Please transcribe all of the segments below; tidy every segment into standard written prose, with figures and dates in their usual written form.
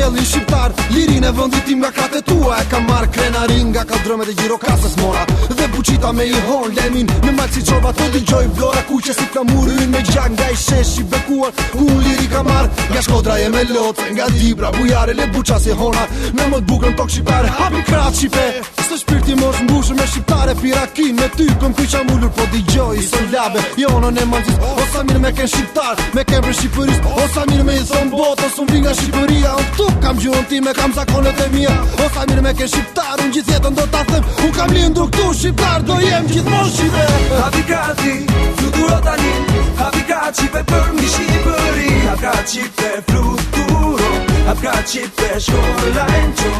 qelin shqiptar, lirin e vëndit tim nga kratet tua. E kam marrë krenarin nga kaldrëmet e gjirokasës mora, dhe buqita me i hon lemin në malë si qorba. To digjoj vlora kuqe si flamurin me gjak nga i shesh i bekuar, ku unë liri ka marrë nga Shkodra e me lotë, nga Dibra, Bujare, let buqa si hona. Me më t'bukrën tok shqiptare, hapi krat shqipe. Së shpirti mos mbushë me shqiptare, pirakin me ty këm kuj qa mullur. Po digjoj i son labe, jonën e malëzis, o sa mirë me ken shqiptar, me ken për Shqipëris, o sa mirë me i son botë, o sun vi nga Shqipëria. Unë këtu kam gjuhën ti me kam zakonet e mia, o sa mirë me ken shqiptar, unë gjithë jetën do t'a them, unë kam lindur këtu shqiptar, do jem gjithmonë shqipe. Hapi krati, fluturo tani, hapi krat Shqipe për mi Shqipëri. Hap krat Shqipe fluturo, hap krat Shqipe shkolla e nqo.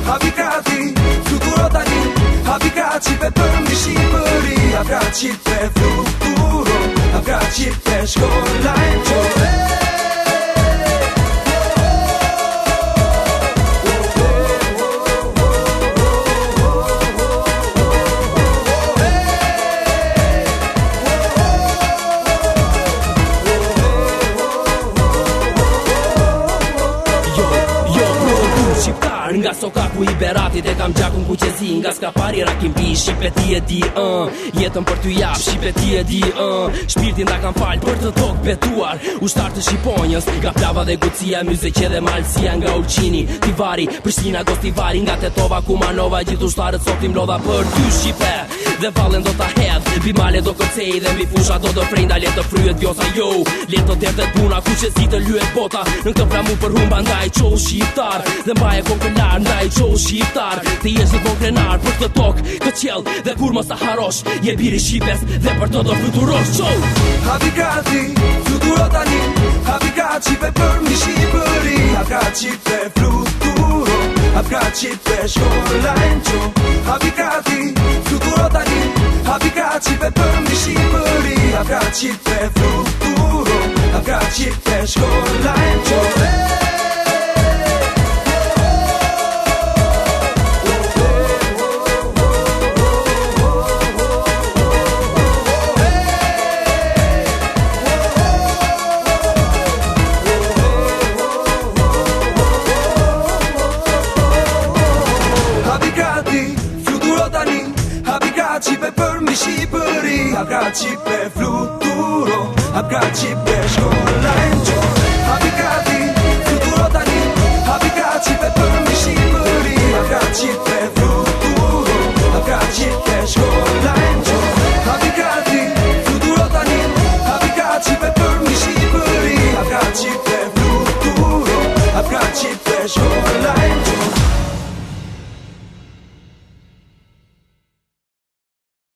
Hapi krati, fluturo tani, hapi krat Shqipe për mi Shqipëri. Hap krat Shqipe fluturo, hap krat Shqipe shkolla e nqo. Nga sokaku i beratit e kam gjakun ku qezi, nga s'ka pari rakim pi. Shqipe ti e di, jetën për t'u jap, Shqipe ti e di, shpirtin da kam fal për të tokë betuar. Ushtar të Shqiponjës, nga plava dhe gucia, myzeqe dhe malësia, nga Ulqini, Tivari, Prishtina, Gostivari, nga Tetova, Kumanova, gjithë ushtarët sotim lodha për ty Shqipe. Dhe valen do t'a hedh, mbi male do kërcej dhe mbi fusha do të frejnda, le të fryet vjosa, jo, le të derdet puna, ku qezi të lyet bota, në këtë flamu për humba ndaj qoll shqiptar, dhe mbaje konkelar ndaj qoll shqiptar. Të jesh në krenar për këtë tokë, këtë qell, dhe kur mos ta harosh, je biri Shqipes dhe për të do fluturosh, qoll. Hapi krati, fluturo tani, hapi krat Shqipe për mi Shqipëri. Hap krat Shqipe fluturo, hap krat Shqipe shkolla e nqo. Hapi krati, fluturo tani, hapi krat Shqipe për mi Shqipëri. Hap krat Shqipe fluturo, hap krat Shqipe shkolla e nqo. Shqipe për mi Shqipëri. Hap krat Shqipe fluturo, hap krat Shqipe shkolla e nqo. Hapi krati, fluturo tani, hapi krat Shqipe për mi Shqipëri. Hap krat Shqipe fluturo, hap krat Shqipe shkolla e nqo. Hapi krati, fluturo tani, hapi krat Shqipe për mi Shqipëri. Hap krat Shqipe fluturo, hap krat Shqipe shkolla e nqo.